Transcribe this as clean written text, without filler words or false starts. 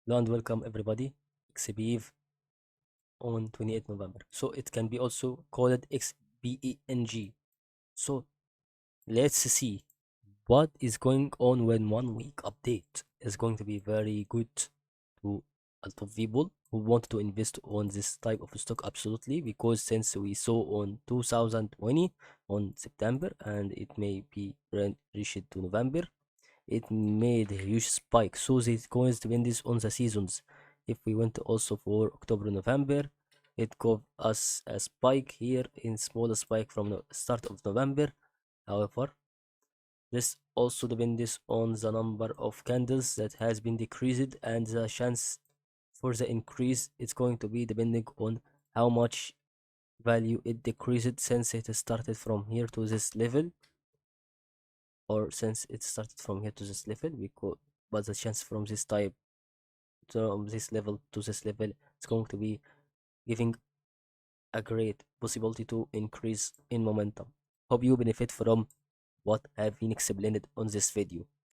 Hello and welcome everybody. XPEV on 28th November. So it can be also called XPENG. So let's see what is going on when 1 week update is going to be very good to a lot of people who want to invest on this type of stock absolutely, because since we saw on 2020 on September and it may be reached to November, it made a huge spike. So this coins depends on the seasons. If we went also for October, November, it gave us a spike here in smaller spike from the start of November. However, this also depends on the number of candles that has been decreased, and the chance for the increase it's going to be depending on how much value it decreased since it started from here to this level, or since it started from here to this level. Because but the chance from this type, from this level to this level, it's going to be giving a great possibility to increase in momentum. Hope you benefit from what have been explained on this video.